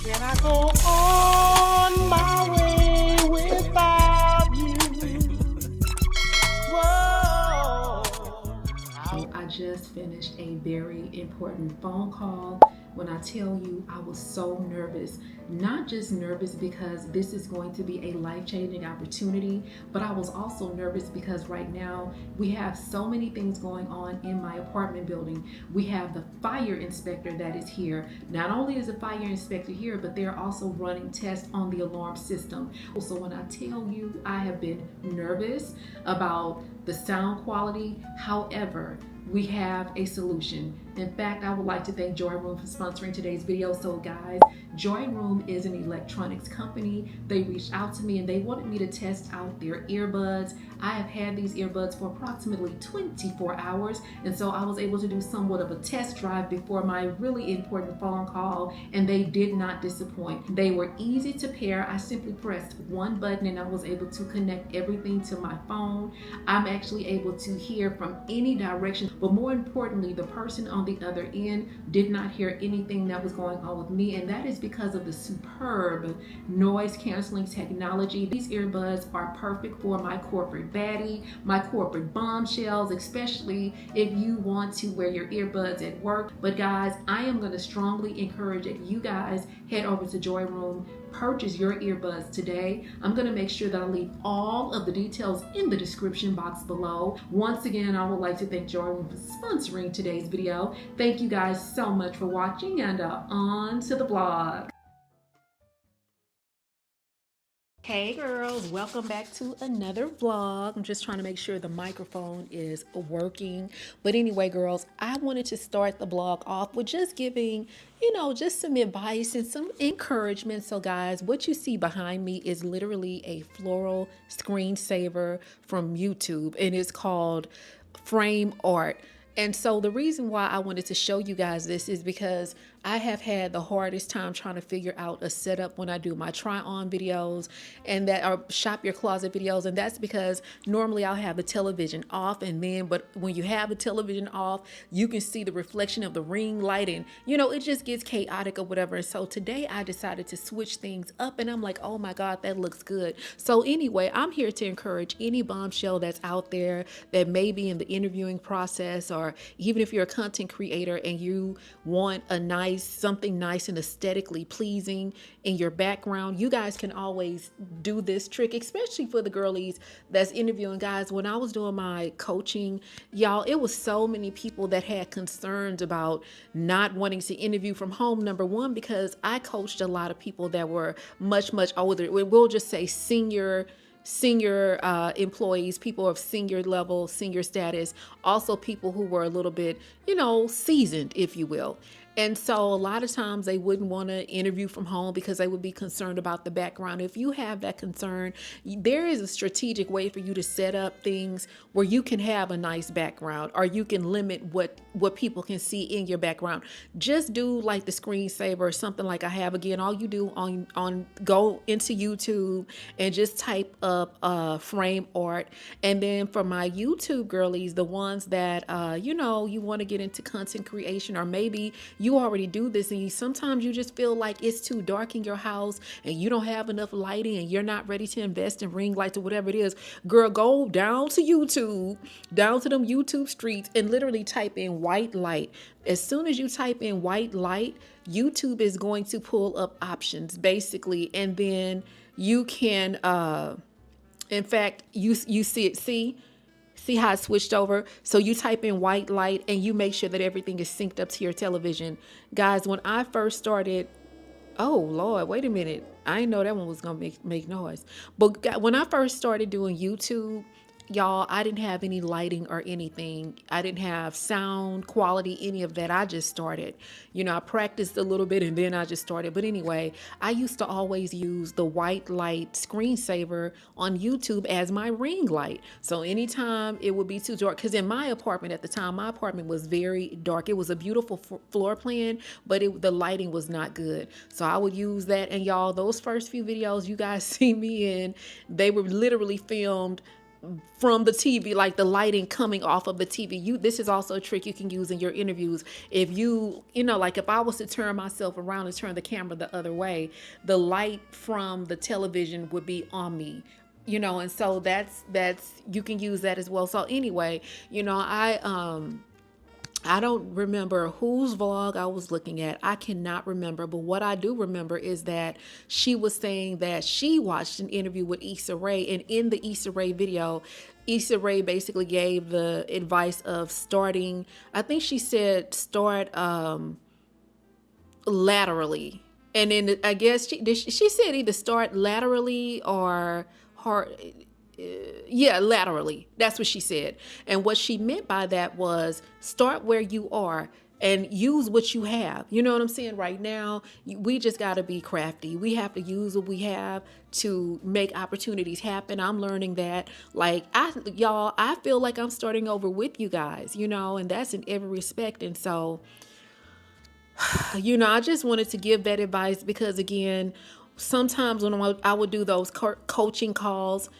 Can I go on my way without you? Whoa. I just finished a very important phone call. When I tell you I was so nervous, not just nervous because this is going to be a life-changing opportunity, but I was also nervous because right now we have so many things going on in my apartment building. We have the fire inspector that is here. Not only is the fire inspector here, but they're also running tests on the alarm system. So when I tell you I have been nervous about the sound quality, however, we have a solution. In fact, I would like to thank JOYROOM for sponsoring today's video. So guys, JOYROOM is an electronics company. They reached out to me and they wanted me to test out their earbuds. I have had these earbuds for approximately 24 hours, and so I was able to do somewhat of a test drive before my really important phone call, and they did not disappoint. They were easy to pair. I simply pressed one button and I was able to connect everything to my phone. I'm actually able to hear from any direction, but more importantly, the person on the other end did not hear anything that was going on with me, and that is because of the superb noise canceling technology. These earbuds are perfect for my corporate baddie, my corporate bombshells, especially if you want to wear your earbuds at work. But guys, I am going to strongly encourage that you guys head over to JOYROOM, purchase your earbuds today. I'm going to make sure that I leave all of the details in the description box below. Once again, I would like to thank JOYROOM for sponsoring today's video. Thank you guys so much for watching, and on to the vlog. Hey girls, welcome back to another vlog. I'm just trying to make sure the microphone is working. But anyway, girls, I wanted to start the vlog off with just giving, just some advice and some encouragement. So guys, what you see behind me is literally a floral screensaver from YouTube, and it's called Frame Art. And so the reason why I wanted to show you guys this is because I have had the hardest time trying to figure out a setup when I do my try on videos and that are shop your closet videos. And that's because normally I'll have the television off, but when you have the television off, you can see the reflection of the ring light, and it just gets chaotic or whatever. And so today I decided to switch things up, and I'm like, oh my God, that looks good. So anyway, I'm here to encourage any bombshell that's out there that may be in the interviewing process, or even if you're a content creator and you want something nice and aesthetically pleasing in your background, you guys can always do this trick, especially for the girlies that's interviewing. Guys, when I was doing my coaching, y'all, it was so many people that had concerns about not wanting to interview from home. Number one, because I coached a lot of people that were much older. We'll just say senior employees, people of senior level, senior status, also people who were a little bit, seasoned, if you will. And so a lot of times they wouldn't want to interview from home because they would be concerned about the background. If you have that concern, there is a strategic way for you to set up things where you can have a nice background, or you can limit what people can see in your background. Just do like the screensaver or something like I have. Again, all you do go into YouTube and just type up frame art. And then for my YouTube girlies, the ones that you want to get into content creation, or maybe you already do this and sometimes you just feel like it's too dark in your house and you don't have enough lighting and you're not ready to invest in ring lights or whatever it is, girl, go down to YouTube, down to them YouTube streets, and literally type in white light. As soon as you type in white light, YouTube is going to pull up options basically, and then you can in fact, you see it. See how it switched over? So you type in white light and you make sure that everything is synced up to your television. Guys, when I first started, oh Lord, wait a minute. I didn't know that one was gonna make noise. But when I first started doing YouTube, y'all, I didn't have any lighting or anything. I didn't have sound quality, any of that. I just started. I practiced a little bit and then I just started. But anyway, I used to always use the white light screensaver on YouTube as my ring light. So anytime it would be too dark, because in my apartment at the time, my apartment was very dark. It was a beautiful floor plan, but the lighting was not good. So I would use that. And y'all, those first few videos you guys see me in, they were literally filmed from the TV, like the lighting coming off of the TV. This is also a trick you can use in your interviews. If like if I was to turn myself around and turn the camera the other way, the light from the television would be on me. And so that's you can use that as well. So anyway, I don't remember whose vlog I was looking at. I cannot remember. But what I do remember is that she was saying that she watched an interview with Issa Rae. And in the Issa Rae video, Issa Rae basically gave the advice of starting, I think she said start laterally. And then I guess she said either start laterally or hard. Yeah, laterally. That's what she said. And what she meant by that was start where you are and use what you have. You know what I'm saying? Right now, we just got to be crafty. We have to use what we have to make opportunities happen. I'm learning that. Like, I feel like I'm starting over with you guys, and that's in every respect. And so, I just wanted to give that advice because, again, sometimes when I would do those coaching calls,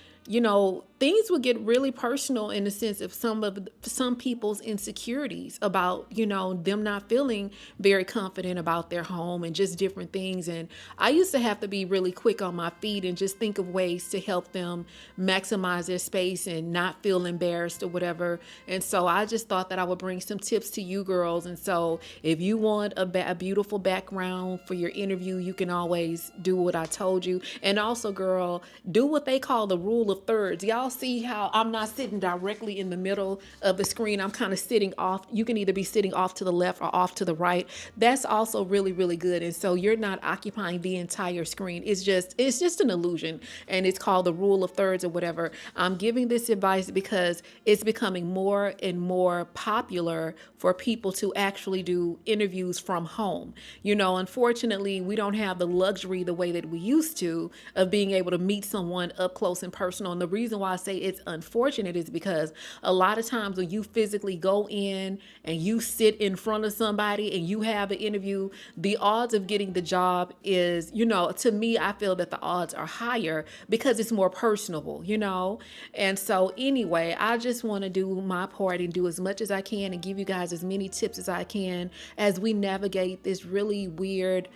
things would get really personal in the sense of some people's insecurities about, them not feeling very confident about their home and just different things. And I used to have to be really quick on my feet and just think of ways to help them maximize their space and not feel embarrassed or whatever. And so I just thought that I would bring some tips to you girls. And so if you want a beautiful background for your interview, you can always do what I told you. And also, girl, do what they call the rule of thirds. Y'all see how I'm not sitting directly in the middle of the screen. I'm kind of sitting off. You can either be sitting off to the left or off to the right. That's also really, really good. And so you're not occupying the entire screen. It's just an illusion. And it's called the rule of thirds or whatever. I'm giving this advice because it's becoming more and more popular for people to actually do interviews from home. Unfortunately, we don't have the luxury the way that we used to of being able to meet someone up close and personal. And the reason why I say it's unfortunate is because a lot of times when you physically go in and you sit in front of somebody and you have an interview, the odds of getting the job is, to me, I feel that the odds are higher because it's more personable, And so anyway, I just want to do my part and do as much as I can and give you guys as many tips as I can as we navigate this really weird.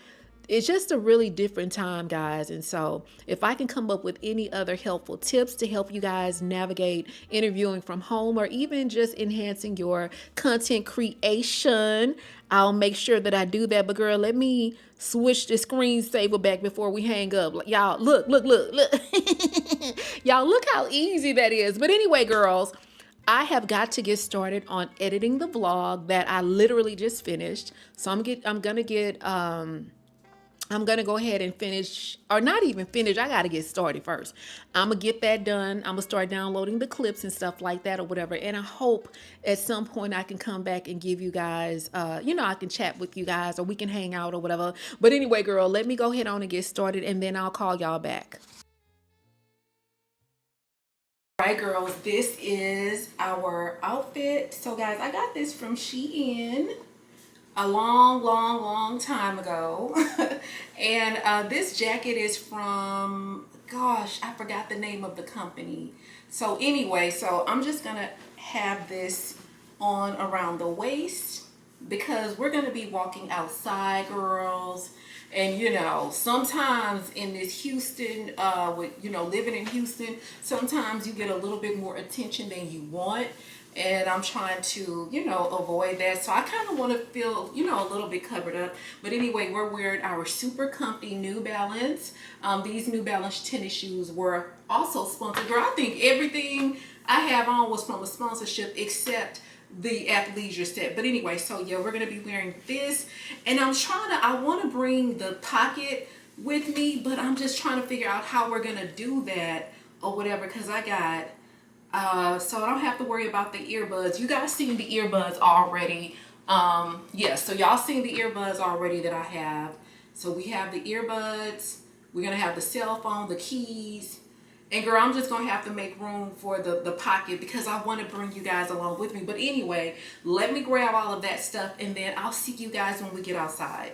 It's just a really different time, guys. And so if I can come up with any other helpful tips to help you guys navigate interviewing from home or even just enhancing your content creation, I'll make sure that I do that. But girl, let me switch the screensaver back before we hang up. Y'all, look. Y'all, look how easy that is. But anyway, girls, I have got to get started on editing the vlog that I literally just finished. So I'm gonna go ahead and finish, or not even finish. I gotta get started first. I'm gonna get that done. I'm gonna start downloading the clips and stuff like that or whatever. And I hope at some point I can come back and give you guys, I can chat with you guys or we can hang out or whatever. But anyway, girl, let me go ahead on and get started and then I'll call y'all back. All right, girls, this is our outfit. So guys, I got this from Shein a long time ago. And this jacket is from, gosh, I forgot the name of the company. So anyway, so I'm just gonna have this on around the waist because we're gonna be walking outside, girls. And sometimes in this Houston, living in Houston, sometimes you get a little bit more attention than you want. And I'm trying to, avoid that. So I kind of want to feel, a little bit covered up. But anyway, we're wearing our super comfy New Balance. These New Balance tennis shoes were also sponsored. Girl, I think everything I have on was from a sponsorship except the athleisure set. But anyway, so yeah, we're going to be wearing this. And I want to bring the Pocket with me, but I'm just trying to figure out how we're going to do that or whatever, because I got... so I don't have to worry about the earbuds. You guys seen the earbuds already. So y'all seen the earbuds already that I have. So we have the earbuds. We're going to have the cell phone, the keys. And girl, I'm just going to have to make room for the Pocket because I want to bring you guys along with me. But anyway, let me grab all of that stuff and then I'll see you guys when we get outside.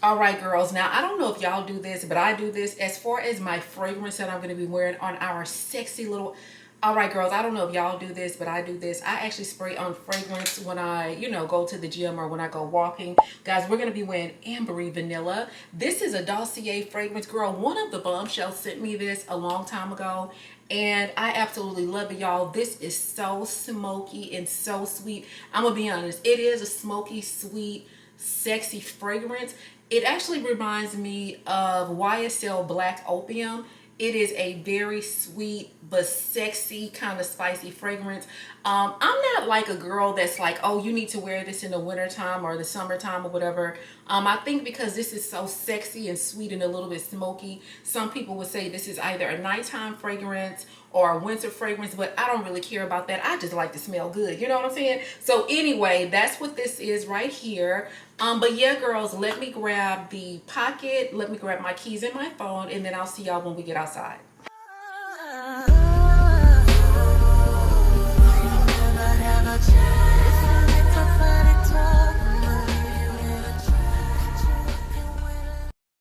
All right, girls. Now, I don't know if y'all do this, but I do this. As far as my fragrance that I'm going to be wearing on our sexy little... All right, girls, I don't know if y'all do this, but I do this. I actually spray on fragrance when I, go to the gym or when I go walking. Guys, we're going to be wearing Ambery Vanilla. This is a Dossier fragrance. Girl, one of the Bombshells sent me this a long time ago, and I absolutely love it, y'all. This is so smoky and so sweet. I'm going to be honest. It is a smoky, sweet, sexy fragrance. It actually reminds me of YSL Black Opium. It is a very sweet but sexy kind of spicy fragrance. I'm not like a girl that's like, oh, you need to wear this in the wintertime or the summertime or whatever. I think because this is so sexy and sweet and a little bit smoky, some people would say this is either a nighttime fragrance or a winter fragrance, but I don't really care about that. I just like to smell good. You know what I'm saying? So anyway, that's what this is right here. But yeah, girls, let me grab the pocket. Let me grab my keys and my phone, and then I'll see y'all when we get outside.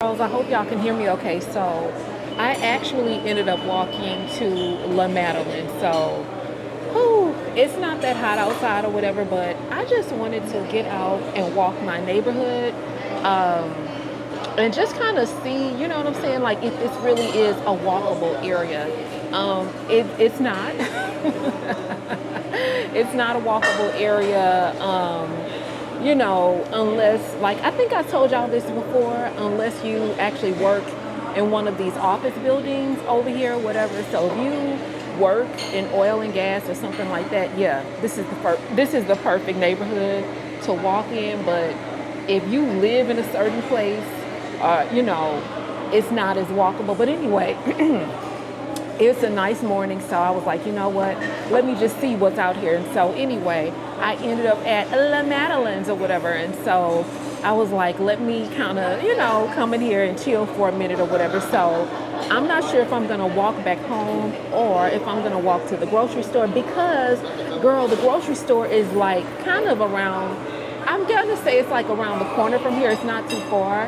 Girls, I hope y'all can hear me okay. So I actually ended up walking to La Madeleine. So it's not that hot outside or whatever, but I just wanted to get out and walk my neighborhood and just kind of see, you know what I'm saying, like if this really is a walkable area. It's not. It's not a walkable area, unless, like, I think I told y'all this before, unless you actually work in one of these office buildings over here, whatever. So if you work in oil and gas or something like that, yeah, this is the perfect neighborhood to walk in. But if you live in a certain place, it's not as walkable. But anyway, it's a nice morning, so I was like, you know what, let me just see what's out here. And so anyway, I ended up at La Madeleine's or whatever, and so I was like, let me kind of, come in here and chill for a minute or whatever. So I'm not sure if I'm going to walk back home or if I'm going to walk to the grocery store, because, girl, the grocery store is like kind of around, I'm going to say it's like around the corner from here. It's not too far.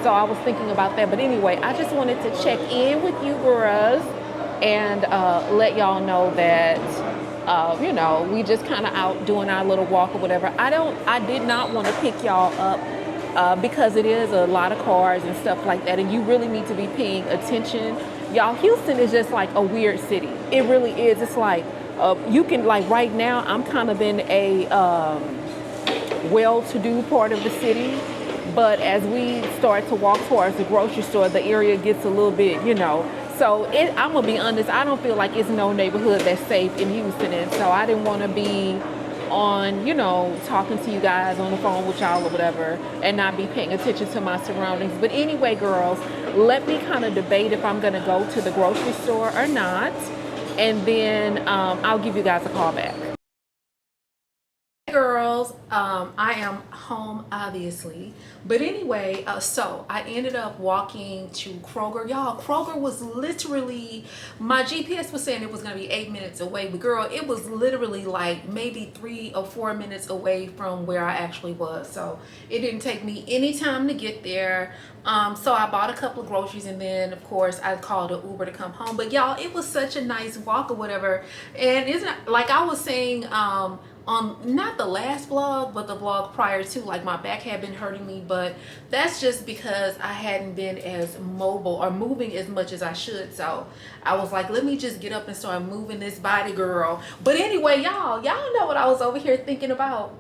So I was thinking about that. But anyway, I just wanted to check in with you girls and let y'all know that, we just kind of out doing our little walk or whatever. I did not want to pick y'all up because it is a lot of cars and stuff like that, and you really need to be paying attention. Y'all, Houston is just like a weird city. It really is. It's like, you can, like right now, I'm kind of in a well-to-do part of the city. But as we start to walk towards the grocery store, the area gets a little bit, So I'm going to be honest, I don't feel like it's no neighborhood that's safe in Houston. And so I didn't want to be on, talking to you guys on the phone with y'all or whatever and not be paying attention to my surroundings. But anyway, girls, let me kind of debate if I'm going to go to the grocery store or not. And then I'll give you guys a call back. Girls, I am home obviously, but anyway, so I ended up walking to Kroger. Y'all, Kroger was literally, my GPS was saying it was gonna be 8 minutes away, but girl, it was literally like maybe 3 or 4 minutes away from where I actually was. So it didn't take me any time to get there. So I bought a couple of groceries, and then of course I called an Uber to come home. But y'all, it was such a nice walk or whatever. And isn't, like I was saying, on not the last vlog, but the vlog prior to, like my back had been hurting me, but that's just because I hadn't been as mobile or moving as much as I should. So I was like, let me just get up and start moving this body, girl. But anyway, y'all know what I was over here thinking about.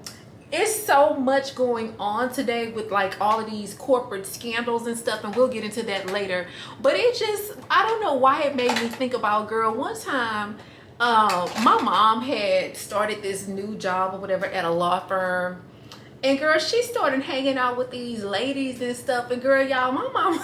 It's so much going on today with like all of these corporate scandals and stuff, and we'll get into that later. But it just, I don't know why it made me think about, girl, one time my mom had started this new job or whatever at a law firm, and girl, she started hanging out with these ladies and stuff, and girl, y'all, my mom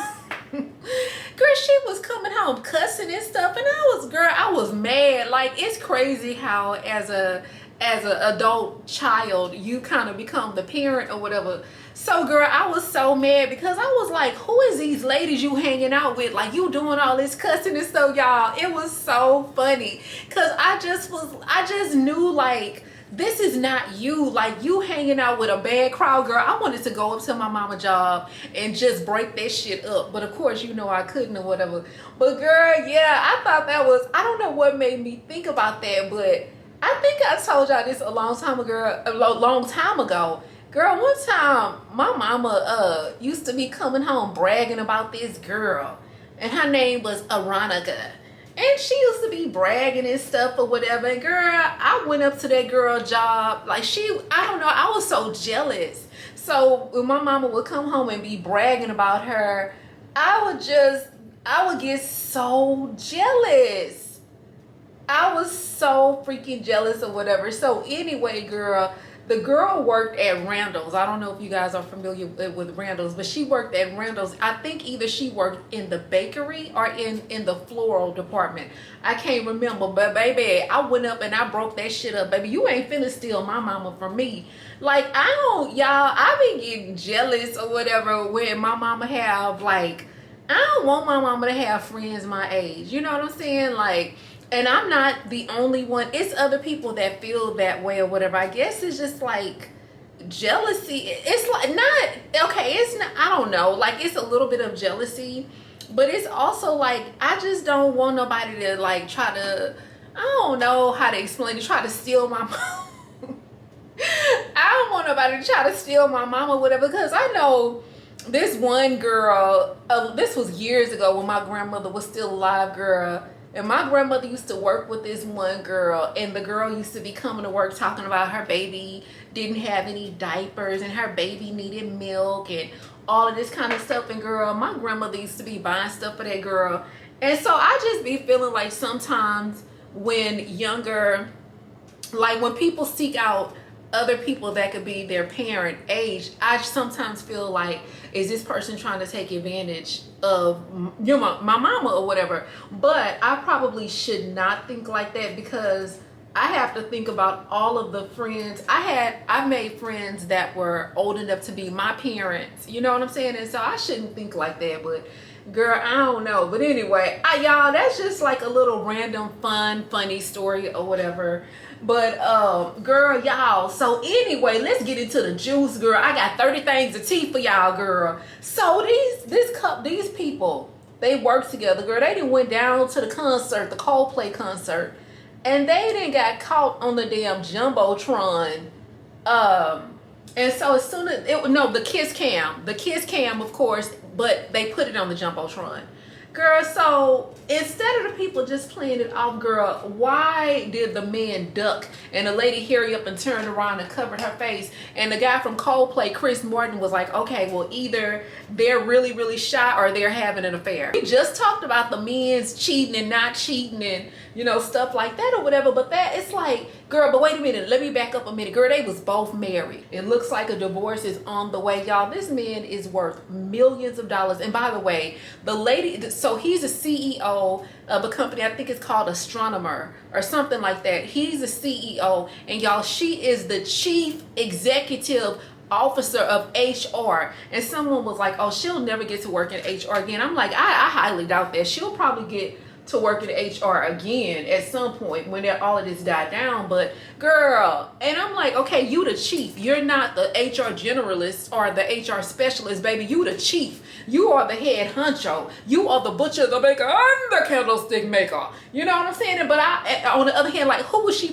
girl, she was coming home cussing and stuff, and I was mad. Like, it's crazy how as a adult child you kind of become the parent or whatever. So girl, I was so mad because I was like, who is these ladies you hanging out with? Like, you doing all this cussing and stuff, y'all. It was so funny because I just knew, like, this is not you. Like, you hanging out with a bad crowd, girl. I wanted to go up to my mama job and just break that shit up. But of course, you know, I couldn't or whatever. But girl, yeah, I thought that was, I don't know what made me think about that, but I think I told y'all this a long time ago. Girl, one time my mama used to be coming home bragging about this girl, and her name was Aronica. And she used to be bragging and stuff or whatever. And girl, I went up to that girl job. Like, I don't know, I was so jealous. So when my mama would come home and be bragging about her, I would get so jealous. I was so freaking jealous or whatever. So anyway, girl, the girl worked at Randall's. I don't know if you guys are familiar with Randall's, but she worked at Randall's. I think either she worked in the bakery or in the floral department. I can't remember, but baby, I went up and I broke that shit up. Baby, you ain't finna steal my mama from me. Like, I been getting jealous or whatever when my mama have, like, I don't want my mama to have friends my age. You know what I'm saying? Like, and I'm not the only one. It's other people that feel that way or whatever. I guess it's just like jealousy. It's like not, okay, it's not, I don't know. Like, it's a little bit of jealousy, but it's also like, I just don't want nobody to like try to, I don't know how to explain it, try to steal my mom. I don't want nobody to try to steal my mom or whatever, because I know this one girl, this was years ago when my grandmother was still alive, girl. And my grandmother used to work with this one girl, and the girl used to be coming to work talking about her baby didn't have any diapers and her baby needed milk and all of this kind of stuff. And girl, my grandmother used to be buying stuff for that girl. And so I just be feeling like sometimes when when people seek out other people that could be their parent age, I sometimes feel like, is this person trying to take advantage of my mama or whatever? But I probably should not think like that, because I have to think about all of the friends I made friends that were old enough to be my parents, you know what I'm saying? And so I shouldn't think like that. But girl, I don't know. But anyway, y'all, that's just like a little random funny story or whatever. But girl, y'all, so anyway, let's get into the juice, girl. I got 30 things of tea for y'all, girl. So these people, they work together, girl. They done went down to the concert, the Coldplay concert, and they done got caught on the damn Jumbotron. And so as soon as the kiss cam, of course, but they put it on the Jumbotron. Girl, so instead of the people just playing it off, girl, why did the man duck and the lady hurry up and turned around and covered her face? And the guy from Coldplay, Chris Martin, was like, okay, well, either they're really, really shy or they're having an affair. We just talked about the men's cheating and not cheating and, you know, stuff like that or whatever. But that, it's like, girl, but wait a minute. Let me back up a minute. Girl, they was both married. It looks like a divorce is on the way, y'all. This man is worth millions of dollars. And by the way, the lady, so he's a CEO of a company, I think it's called Astronomer or something like that. He's a CEO, and y'all, she is the chief executive officer of HR. And someone was like, oh, she'll never get to work in HR again. I'm like, I highly doubt that. She'll probably get to work in HR again at some point when all of this died down. But girl, and I'm like, okay, you the chief. You're not the HR generalist or the HR specialist, baby. You the chief. You are the head honcho. You are the butcher, the baker, and the candlestick maker. You know what I'm saying? But on the other hand, like, who was she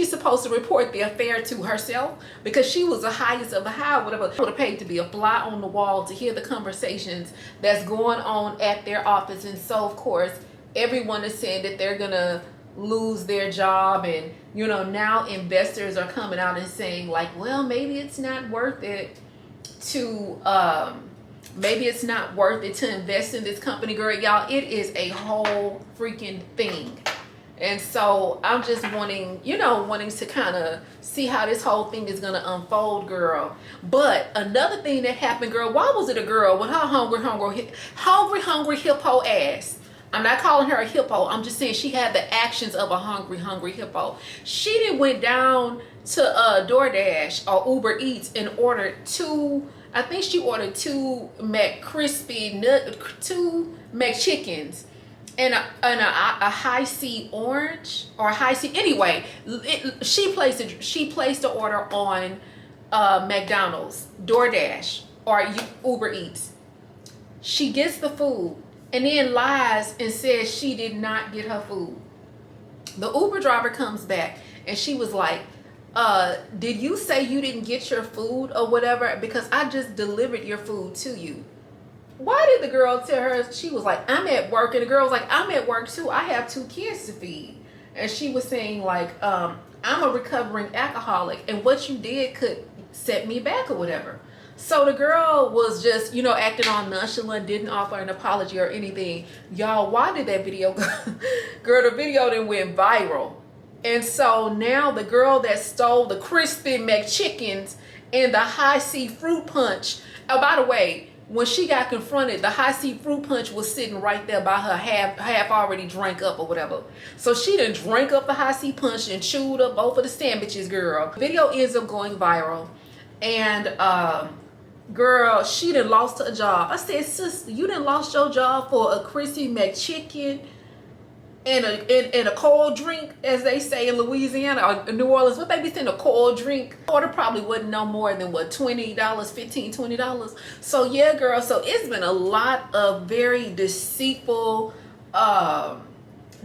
supposed to report the affair to? Herself? Because she was the highest of the high, whatever. Would have paid to be a fly on the wall to hear the conversations that's going on at their office. And so, of course, everyone is saying that they're gonna lose their job, and you know, now investors are coming out and saying like, well, maybe it's not worth it to invest in this company. Girl, y'all, it is a whole freaking thing. And so I'm just wanting to kind of see how this whole thing is going to unfold, girl. But another thing that happened, girl, why was it a girl with her hungry hippo ass? I'm not calling her a hippo. I'm just saying she had the actions of a hungry hippo. She done went down to DoorDash or Uber Eats and ordered I think she ordered two McChickens. a high C orange or a high C. Anyway, she placed the order on McDonald's, DoorDash, or Uber Eats. She gets the food and then lies and says she did not get her food. The Uber driver comes back and she was like, did you say you didn't get your food or whatever? Because I just delivered your food to you. Why did the girl tell her? She was like, I'm at work. And the girl was like, I'm at work too. I have 2 kids to feed. And she was saying like, I'm a recovering alcoholic and what you did could set me back or whatever. So the girl was just, you know, acting all nonchalant, didn't offer an apology or anything. Y'all, why did that video go? Girl, the video then went viral. And so now the girl that stole the crispy McChickens and the high C fruit punch. Oh, by the way, when she got confronted, the high C fruit punch was sitting right there by her, half already drank up or whatever. So she done drank up the high C punch and chewed up both of the sandwiches, girl. The video ends up going viral. And girl, she done lost her job. I said, sister, you done lost your job for a crispy McChicken and a cold drink, as they say in Louisiana or New Orleans. What they be saying, a cold drink? Order probably wasn't no more than what, $20, $15, $20. So yeah, girl, so it's been a lot of very deceitful,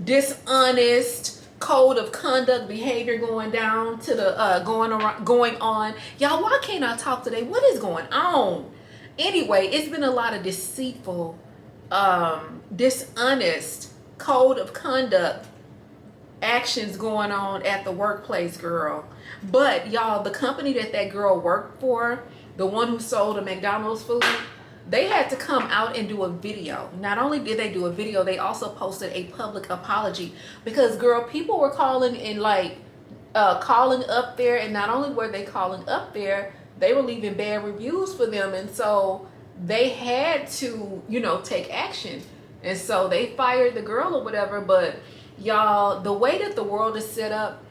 dishonest code of conduct behavior going down to the going on. Y'all, why can't I talk today? What is going on? Anyway, it's been a lot of deceitful, dishonest code of conduct actions going on at the workplace, girl. But y'all, the company that girl worked for, the one who sold the McDonald's food, they had to come out and do a video. Not only did they do a video, they also posted a public apology because, girl, people were calling and like calling up there, and not only were they calling up there, they were leaving bad reviews for them, and so they had to, you know, take action. And so they fired the girl or whatever. But y'all, the way that the world is set up,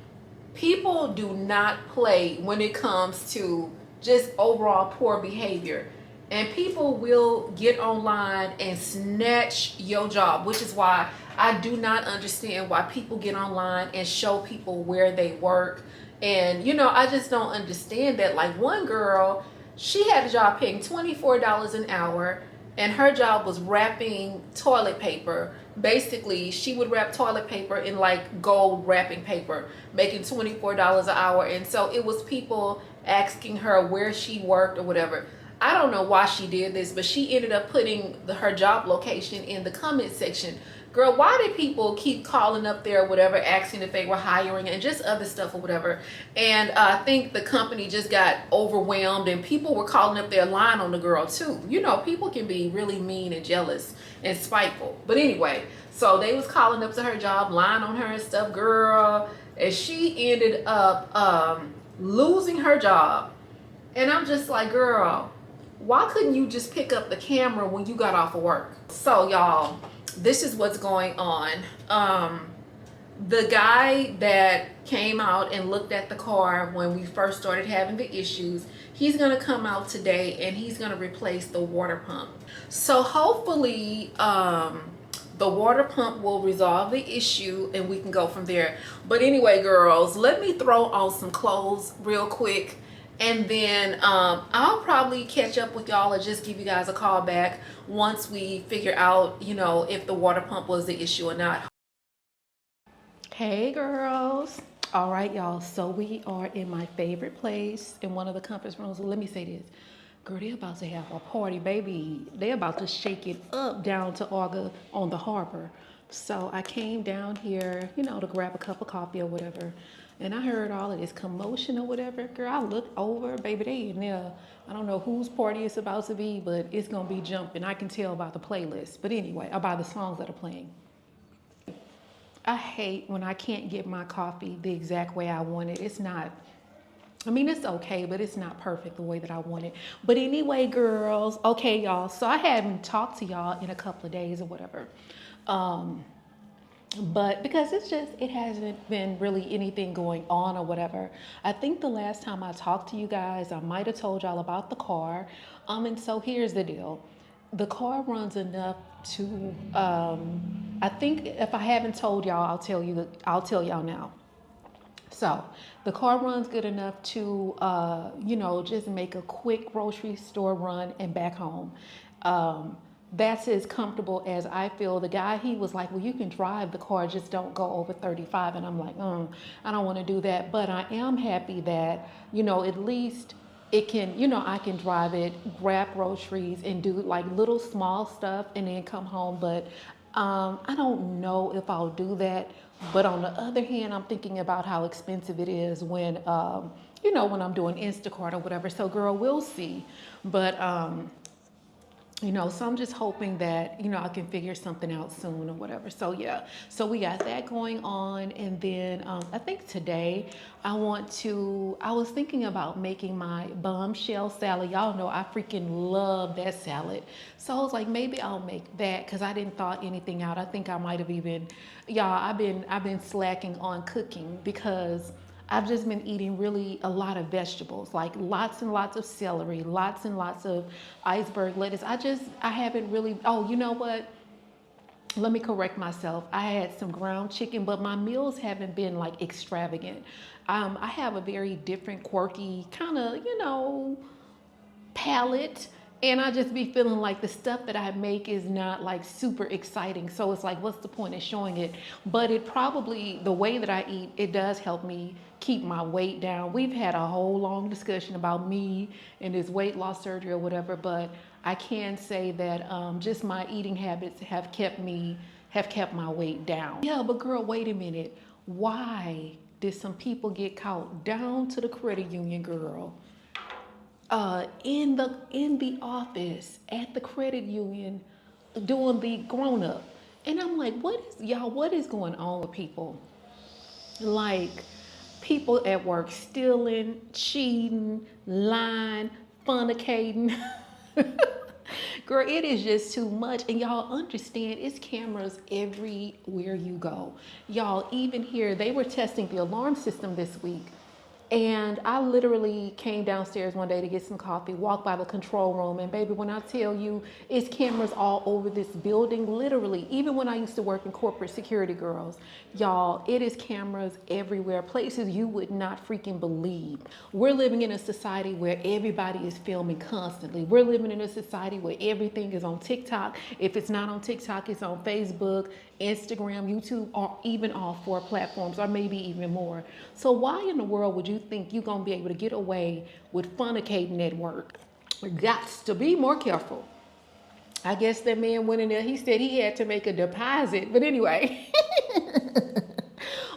people do not play when it comes to just overall poor behavior. And people will get online and snatch your job, which is why I do not understand why people get online and show people where they work. And, you know, I just don't understand that. Like one girl, she had a job paying $24 an hour. And her job was wrapping toilet paper. Basically, she would wrap toilet paper in like gold wrapping paper, making $24 an hour. And so it was people asking her where she worked or whatever. I don't know why she did this, but she ended up putting her job location in the comment section. Girl, why did people keep calling up there or whatever, asking if they were hiring and just other stuff or whatever? And I think the company just got overwhelmed and people were calling up there lying on the girl too. You know, people can be really mean and jealous and spiteful. But anyway, so they was calling up to her job, lying on her and stuff, girl. And she ended up losing her job. And I'm just like, girl, why couldn't you just pick up the camera when you got off of work? So y'all, this is what's going on. The guy that came out and looked at the car when we first started having the issues, he's gonna come out today and he's gonna replace the water pump. So hopefully the water pump will resolve the issue and we can go from there. But anyway, girls, let me throw on some clothes real quick. And then I'll probably catch up with y'all or just give you guys a call back once we figure out, you know, if the water pump was the issue or not. Hey, girls. All right, y'all. So we are in my favorite place in one of the conference rooms. Let me say this. Girl, they're about to have a party, baby. They're about to shake it up down to Auga on the harbor. So I came down here, you know, to grab a cup of coffee or whatever. And I heard all of this commotion or whatever. Girl, I looked over, baby, they in there. I don't know whose party it's about to be, but it's going to be jumping. I can tell by the playlist. But anyway, by the songs that are playing. I hate when I can't get my coffee the exact way I want it. It's not, I mean, it's okay, but it's not perfect the way that I want it. But anyway, girls, okay, y'all. So I haven't talked to y'all in a couple of days or whatever. But because it hasn't been really anything going on or whatever. I think the last time I talked to you guys, I might have told y'all about the car. And so here's the deal. The car runs enough to, I think if I haven't told y'all, I'll tell y'all now. So the car runs good enough to, just make a quick grocery store run and back home. That's as comfortable as I feel. The guy, he was like, well, you can drive the car, just don't go over 35. And I'm like, I don't want to do that. But I am happy that, at least it can, I can drive it, grab groceries and do like little small stuff and then come home. But I don't know if I'll do that. But on the other hand, I'm thinking about how expensive it is when, when I'm doing Instacart or whatever. So girl, we'll see. But, so I'm just hoping that, I can figure something out soon or whatever. So yeah, so we got that going on. And then I think today I was thinking about making my bombshell salad. Y'all know I freaking love that salad. So I was like, maybe I'll make that because I didn't thought anything out. I think I might have even, I've been slacking on cooking because I've just been eating really a lot of vegetables, like lots and lots of celery, lots and lots of iceberg lettuce. I haven't really, oh, you know what? Let me correct myself. I had some ground chicken, but my meals haven't been like extravagant. I have a very different, quirky kind of, palate. And I just be feeling like the stuff that I make is not like super exciting. So it's like, what's the point of showing it? But the way that I eat, it does help me keep my weight down. We've had a whole long discussion about me and this weight loss surgery or whatever, but I can say that just my eating habits have kept my weight down. Yeah, but girl, wait a minute. Why did some people get caught down to the credit union, girl? In the office at the credit union doing the grown up. And I'm like, what is going on with people? Like people at work stealing, cheating, lying, fornicating. Girl, it is just too much. And y'all understand it's cameras everywhere you go. Y'all, even here, they were testing the alarm system this week. And I literally came downstairs one day to get some coffee, walked by the control room, and baby, when I tell you, it's cameras all over this building, literally. Even when I used to work in corporate security, girls, y'all, it is cameras everywhere, places you would not freaking believe. We're living in a society where everybody is filming constantly. We're living in a society where everything is on TikTok. If it's not on TikTok, it's on Facebook, Instagram, YouTube, or even all 4 platforms, or maybe even more. So why in the world would you think you're gonna be able to get away with fornicating at work? You got to be more careful. I guess that man went in there, he said he had to make a deposit, but anyway.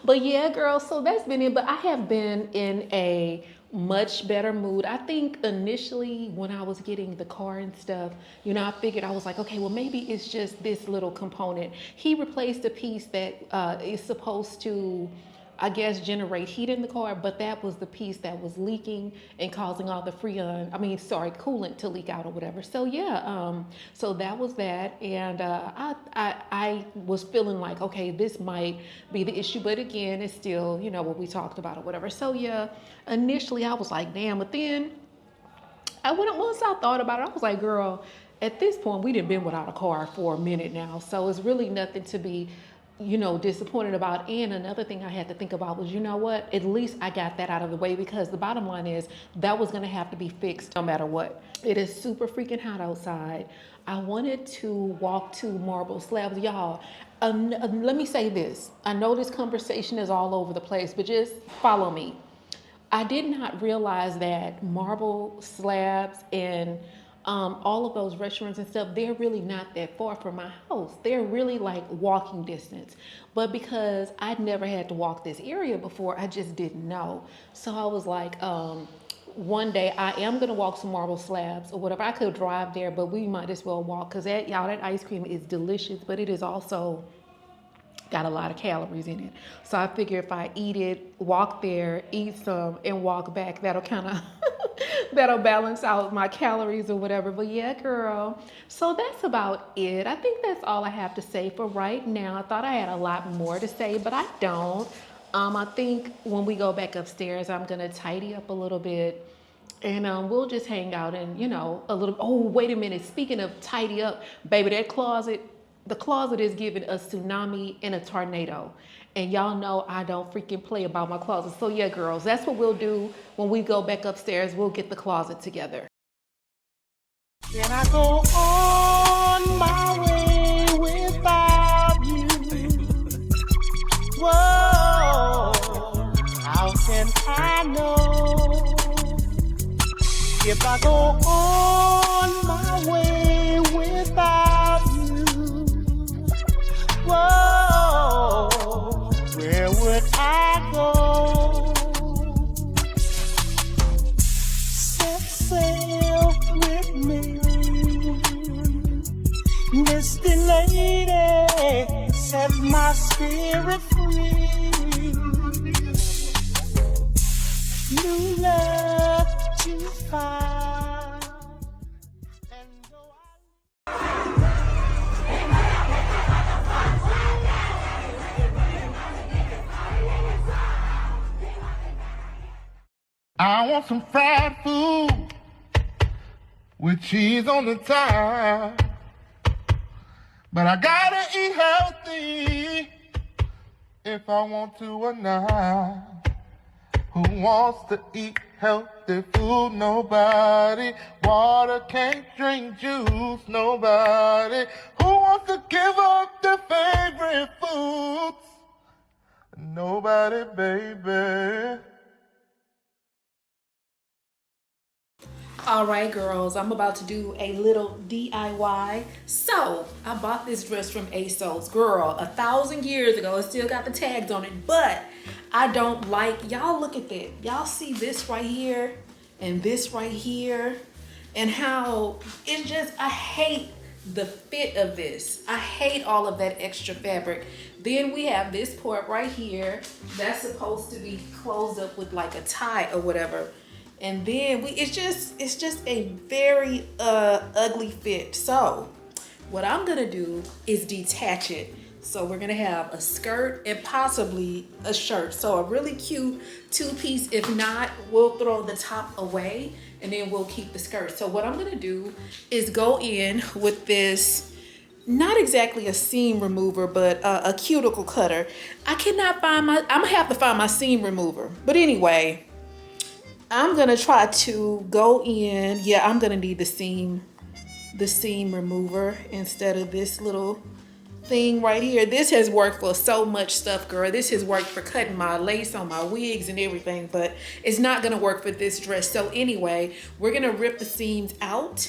But yeah, girl, so that's been it. But I have been in a much better mood. I think initially when I was getting the car and stuff, I figured, I was like, okay, well, maybe it's just this little component. He replaced a piece that is supposed to, I guess, generate heat in the car, but that was the piece that was leaking and causing all the coolant to leak out or whatever. So yeah, so that was that. And I was feeling like, okay, this might be the issue, but again, it's still, what we talked about or whatever. So yeah, initially I was like, damn, but then once I thought about it, I was like, girl, at this point, we done been without a car for a minute now. So it's really nothing to be disappointed about. And another thing I had to think about was, what? At least I got that out of the way, because the bottom line is that was going to have to be fixed no matter what. It is super freaking hot outside. I wanted to walk to marble slabs. Y'all, let me say this. I know this conversation is all over the place, but just follow me. I did not realize that marble slabs and all of those restaurants and stuff, they're really not that far from my house. They're really like walking distance. But because I'd never had to walk this area before, I just didn't know. So I was like, one day I am gonna walk some marble slabs or whatever. I could drive there, but we might as well walk, because that ice cream is delicious, but it is also got a lot of calories in it. So I figure if I eat it, walk there, eat some, and walk back, that'll kind of that'll balance out my calories or whatever. But yeah, girl, so that's about it. I think that's all I have to say for right now. I thought I had a lot more to say, but I don't. I think when we go back upstairs, I'm gonna tidy up a little bit, and we'll just hang out and a little. Oh, wait a minute. Speaking of tidy up, baby, that closet, The closet is giving a tsunami and a tornado. And y'all know I don't freaking play about my closet. So yeah, girls, that's what we'll do when we go back upstairs. We'll get the closet together. Can I go on my way without you? Whoa, how can I know if I go on my way without you? Whoa, where would I go? Set sail with me, Misty Lady, set my spirit free. New love to find, and though I want some fried food with cheese on the top, but I gotta eat healthy if I want to or not. Who wants to eat healthy food? Nobody. Water, can't drink juice. Nobody. Who wants to give up their favorite foods? Nobody, baby. All right, girls, I'm about to do a little DIY. So I bought this dress from ASOS. Girl, 1,000 years ago. It still got the tags on it, but I don't like, y'all look at that. Y'all see this right here and this right here and how it's just, I hate the fit of this. I hate all of that extra fabric. Then we have this part right here that's supposed to be closed up with like a tie or whatever. And then it's just a very ugly fit. So what I'm gonna do is detach it. So we're gonna have a skirt and possibly a shirt. So a really cute two-piece. If not, we'll throw the top away and then we'll keep the skirt. So what I'm gonna do is go in with this, not exactly a seam remover, but a cuticle cutter. I cannot find I'm gonna have to find my seam remover. But anyway, I'm gonna try to go in. Yeah, I'm gonna need the seam remover instead of this little thing right here. This has worked for so much stuff, girl. This has worked for cutting my lace on my wigs and everything, but it's not gonna work for this dress. So anyway, we're gonna rip the seams out,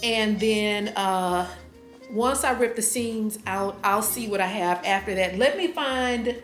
and then once I rip the seams out, I'll see what I have after that. Let me find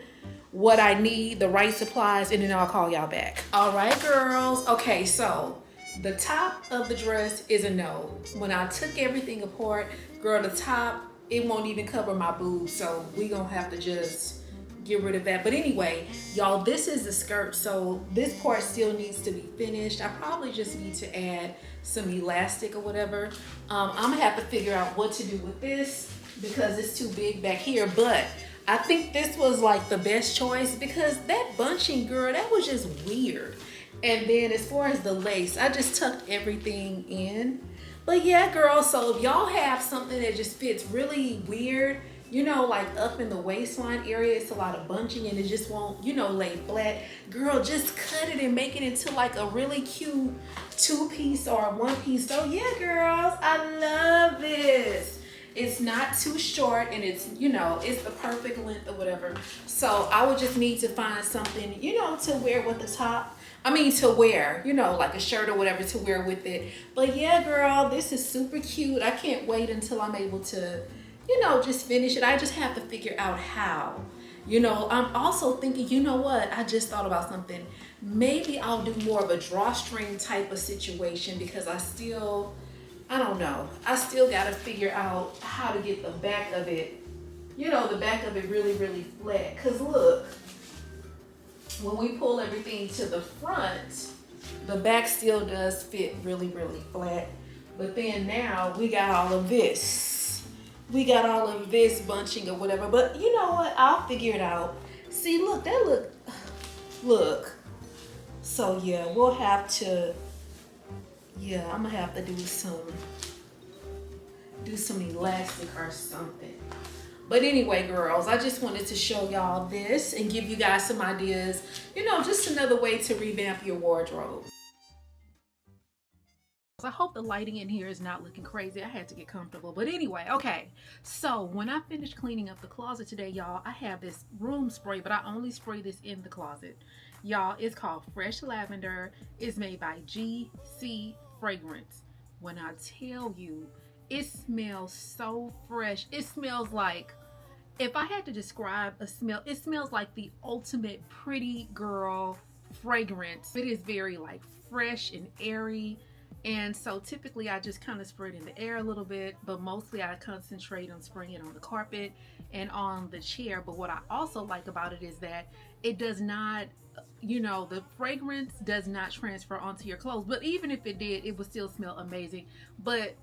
what I need, the right supplies, and then I'll call y'all back. All right, girls. Okay, so the top of the dress is a no. When I took everything apart, girl, the top, it won't even cover my boobs, so we gonna have to just get rid of that. But anyway, y'all, this is the skirt, so this part still needs to be finished. I probably just need to add some elastic or whatever. I'm gonna have to figure out what to do with this because it's too big back here, but I think this was like the best choice because that bunching, girl, that was just weird. And then as far as the lace, I just tucked everything in. But yeah, girl, so if y'all have something that just fits really weird, you know, like up in the waistline area, it's a lot of bunching and it just won't, you know, lay flat. Girl, just cut it and make it into like a really cute two-piece or a one-piece. So yeah, girls, I love this. It's not too short and it's, you know, it's the perfect length or whatever. So I would just need to find something, you know, to wear with the top. I mean, to wear, you know, like a shirt or whatever to wear with it. But yeah, girl, this is super cute. I can't wait until I'm able to, you know, just finish it. I just have to figure out how. You know, I'm also thinking, you know what? I just thought about something. Maybe I'll do more of a drawstring type of situation because I don't know. I still got to figure out how to get the back of it, you know, the back of it really, really flat. Because look, when we pull everything to the front, the back still does fit really, really flat. But then now we got all of this. We got all of this bunching or whatever. But you know what? I'll figure it out. See, look, look. So yeah, we'll have to, yeah, I'm gonna have to do some do some elastic or something. But anyway, girls, I just wanted to show y'all this and give you guys some ideas. You know, just another way to revamp your wardrobe. I hope the lighting in here is not looking crazy. I had to get comfortable. But anyway, okay. So when I finished cleaning up the closet today, y'all, I have this room spray, but I only spray this in the closet. Y'all, it's called Fresh Lavender. It's made by GC Fragrance. When I tell you, it smells so fresh. It smells like, if I had to describe a smell, it smells like the ultimate pretty girl fragrance. It is very like fresh and airy. And so typically I just kind of spray it in the air a little bit, but mostly I concentrate on spraying it on the carpet and on the chair. But what I also like about it is that it does not, you know, the fragrance does not transfer onto your clothes. But even if it did, it would still smell amazing. But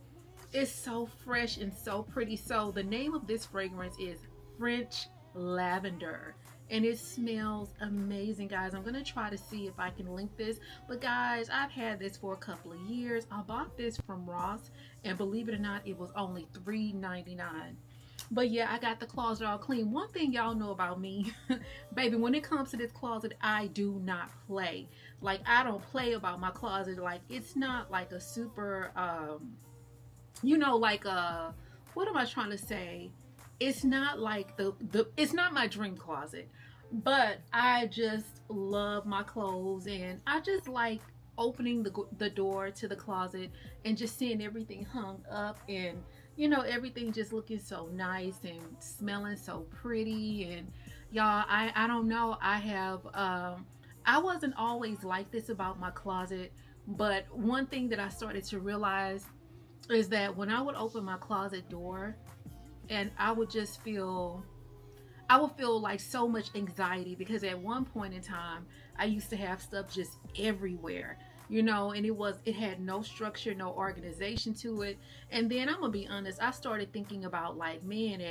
it's so fresh and so pretty. So the name of this fragrance is French Lavender. And it smells amazing, guys. I'm gonna try to see if I can link this. But guys, I've had this for a couple of years. I bought this from Ross, and believe it or not, it was only $3.99. But yeah, I got the closet all clean. One thing y'all know about me, baby, when it comes to this closet, I do not play. Like, I don't play about my closet. Like, it's not like a super, you know, like what am I trying to say? It's not like it's not my dream closet, but I just love my clothes, and I just like opening the door to the closet and just seeing everything hung up, and you know, everything just looking so nice and smelling so pretty. And y'all, I don't know, I have I wasn't always like this about my closet, but one thing that I started to realize is that when I would open my closet door, and I would just feel, I would feel like so much anxiety, because at one point in time I used to have stuff just everywhere, you know, and it had no structure, no organization to it. And then I'm gonna be honest, I started thinking about like, man,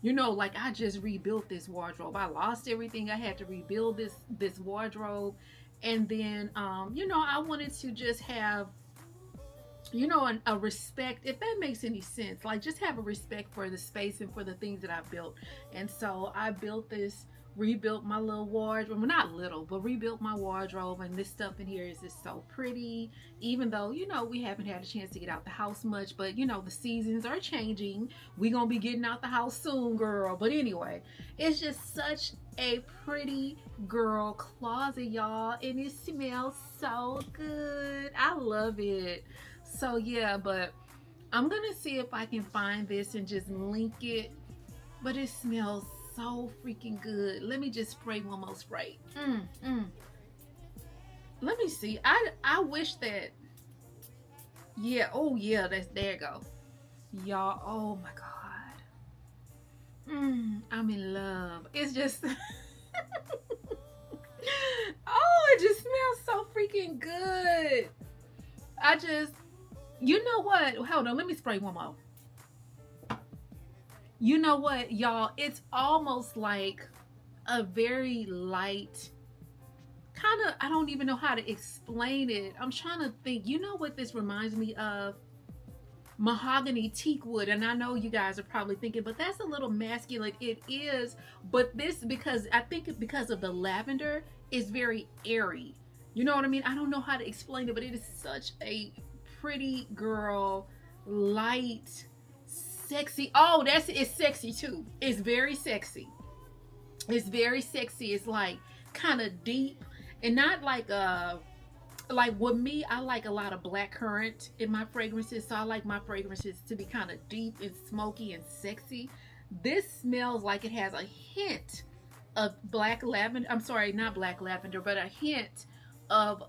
you know, like I just rebuilt this wardrobe. I lost everything. I had to rebuild this wardrobe. And then you know, I wanted to just have, you know, a respect, if that makes any sense, like just have a respect for the space and for the things that I've built. And so I rebuilt my little wardrobe, well, not little, but rebuilt my wardrobe. And this stuff in here is just so pretty, even though, you know, we haven't had a chance to get out the house much, but you know, the seasons are changing. We gonna be getting out the house soon, girl. But anyway, it's just such a pretty girl closet, y'all, and it smells so good. I love it. So yeah, but I'm gonna see if I can find this and just link it. But it smells so freaking good. Let me just spray one more spray. Let me see. I wish that, yeah, oh yeah, there you go, y'all. Oh my god, I'm in love. It's just oh, it just smells so freaking good. You know what? Hold on, let me spray one more. You know what, y'all? It's almost like a very light, kind of, I don't even know how to explain it. I'm trying to think. You know what this reminds me of? Mahogany teak wood. And I know you guys are probably thinking, but that's a little masculine. It is, but this, because I think because of the lavender, is very airy. You know what I mean? I don't know how to explain it, but it is such a pretty girl, light, sexy. Oh, it's sexy too. It's very sexy. It's very sexy. It's like kind of deep, and not like with me, I like a lot of black currant in my fragrances. So I like my fragrances to be kind of deep and smoky and sexy. This smells like it has a hint of black lavender. I'm sorry, not black lavender, but a hint of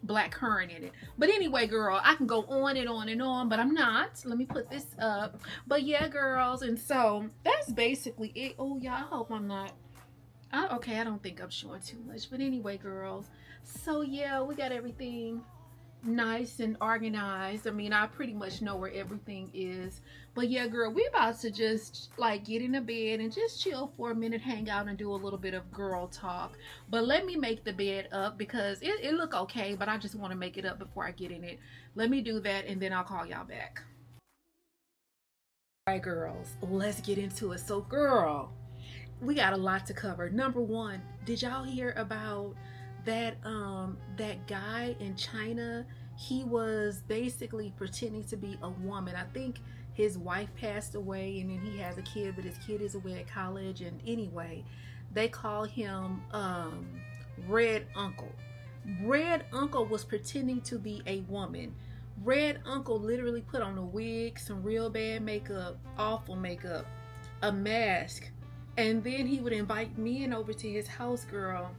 black currant in it. But anyway, girl, I can go on and on and on, but I'm not. Let me put this up. But yeah, girls, and so that's basically it. Oh yeah, I hope I'm not, okay, I don't think I'm showing too much. But anyway, girls, so yeah, we got everything nice and organized. I mean, I pretty much know where everything is. But yeah, girl, we about to just like get in the bed and just chill for a minute, hang out, and do a little bit of girl talk. But let me make the bed up, because it look okay, but I just want to make it up before I get in it. Let me do that, and then I'll call y'all back. Right, girls, let's get into it. So, girl, we got a lot to cover. Number one, did y'all hear about that guy in China? He was basically pretending to be a woman. I think his wife passed away and then he has a kid, but his kid is away at college. And anyway, they call him Red Uncle. Red Uncle was pretending to be a woman. Red Uncle literally put on a wig, some real bad makeup, awful makeup, a mask, and then he would invite men over to his house, girl.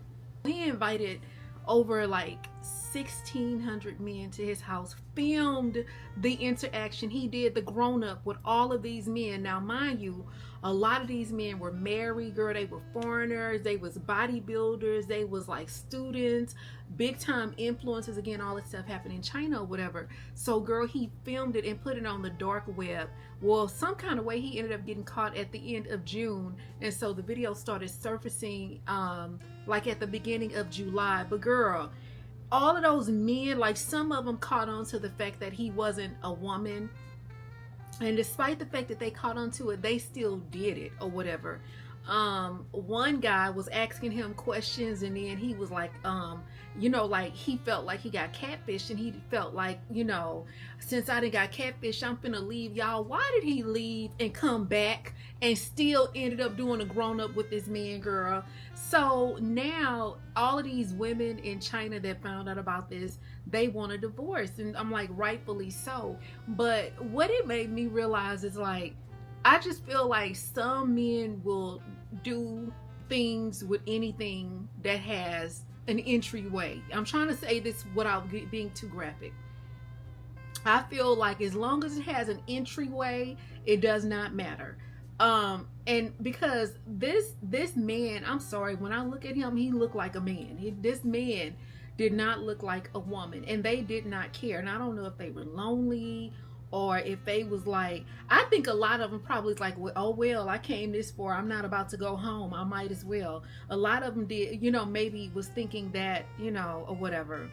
He invited over like 1,600 men to his house, filmed the interaction. He did the grown-up with all of these men. Now, mind you, a lot of these men were married, girl. They were foreigners. They was bodybuilders. They was like students, big time influencers. Again, all this stuff happened in China or whatever. So, girl, he filmed it and put it on the dark web. Well, some kind of way he ended up getting caught at the end of June. And so the video started surfacing like at the beginning of July. But girl, all of those men, like some of them caught on to the fact that he wasn't a woman. And despite the fact that they caught on to it, they still did it or whatever. One guy was asking him questions and then he was like, you know, like he felt like he got catfished and he felt like, you know, since I done got catfished, I'm finna leave y'all. Why did he leave and come back and still ended up doing a grown up with this man, girl? So now all of these women in China that found out about this, they want a divorce. And I'm like, rightfully so. But what it made me realize is like, I just feel like some men will do things with anything that has an entryway. I'm trying to say this without being too graphic. I feel like as long as it has an entryway, it does not matter. And because this man, I'm sorry, when I look at him, he looked like a man. This man did not look like a woman, and they did not care. And I don't know if they were lonely or if they was like, I think a lot of them probably like, oh well, I came this far, I'm not about to go home, I might as well. A lot of them did, you know, maybe was thinking that, you know, or whatever.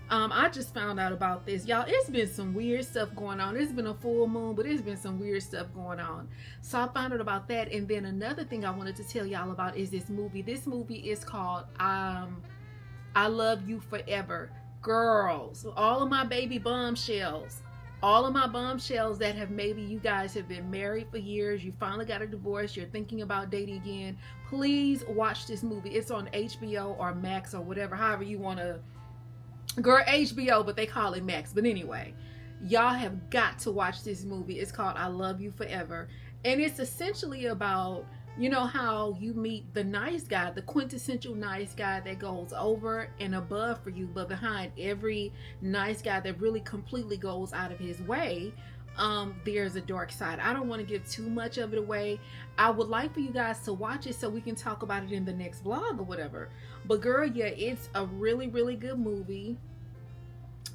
I just found out about this, y'all. It's been some weird stuff going on. It's been a full moon, but it's been some weird stuff going on. So I found out about that. And then another thing I wanted to tell y'all about is this movie. This movie is called I Love You Forever. Girls, all of my baby bombshells, all of my bombshells that have, maybe you guys have been married for years, you finally got a divorce, you're thinking about dating again, please watch this movie. It's on HBO or Max or whatever, however you want to, girl, HBO, but they call it Max. But anyway, y'all have got to watch this movie. It's called I Love You Forever. And it's essentially about, you know, how you meet the nice guy, the quintessential nice guy that goes over and above for you, but behind every nice guy that really completely goes out of his way, there's a dark side. I don't want to give too much of it away. I would like for you guys to watch it so we can talk about it in the next vlog or whatever. But girl, yeah, it's a really, really good movie.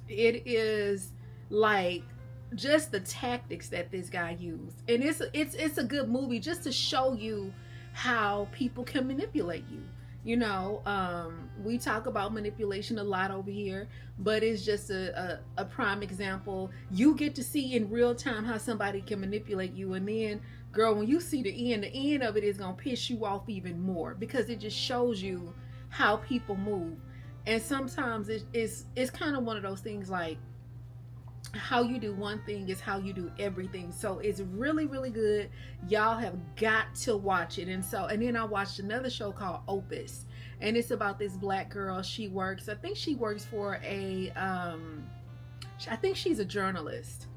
It is like just the tactics that this guy used, and it's a good movie just to show you how people can manipulate you. You know, we talk about manipulation a lot over here, but it's just a prime example. You get to see in real time how somebody can manipulate you, and then girl, when you see the end of it is gonna piss you off even more, because it just shows you how people move. And sometimes it's kind of one of those things like, how you do one thing is how you do everything. So it's really, really good. Y'all have got to watch it. And then I watched another show called Opus, and it's about this black girl. She works, I think she works for a I think she's a journalist.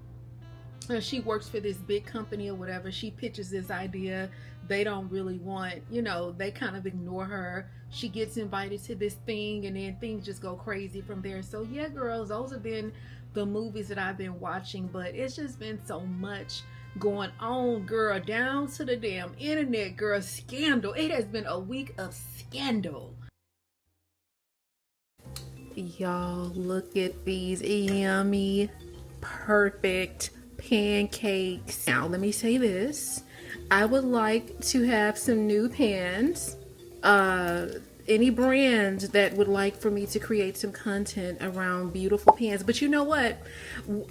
She works for this big company or whatever. She pitches this idea. They don't really want, you know, they kind of ignore her. She gets invited to this thing, and then things just go crazy from there. So yeah, girls, those have been the movies that I've been watching, but it's just been so much going on, girl, down to the damn internet, girl. Scandal. It has been a week of scandal. Y'all, look at these yummy, perfect pancakes. Now, let me say this. I would like to have some new pans. any brand that would like for me to create some content around beautiful pans. But you know what?